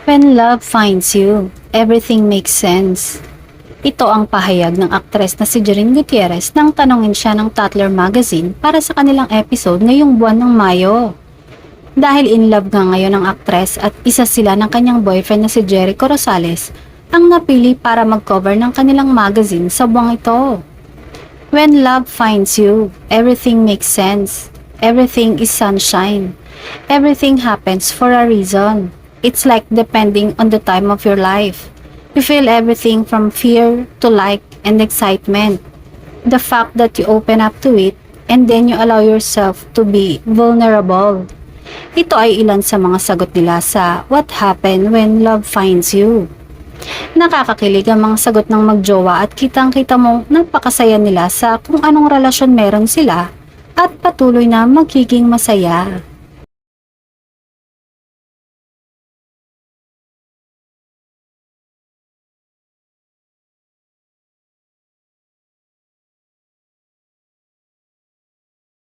When love finds you, everything makes sense. Ito ang pahayag ng aktres na si Jerine Gutierrez nang tanungin siya ng Tatler Magazine para sa kanilang episode ngayong buwan ng Mayo. Dahil in love nga ngayon ang aktres at isa sila ng kanyang boyfriend na si Jericho Rosales ang napili para mag-cover ng kanilang magazine sa buwang ito. When love finds you, everything makes sense. Everything is sunshine. Everything happens for a reason. It's like depending on the time of your life. You feel everything from fear to like and excitement. The fact that you open up to it and then you allow yourself to be vulnerable. Ito ay ilan sa mga sagot nila sa What Happened When Love Finds You. Nakakakilig ang mga sagot ng magjowa at kitang-kita mong napakasaya nila sa kung anong relasyon meron sila at patuloy na magiging masaya.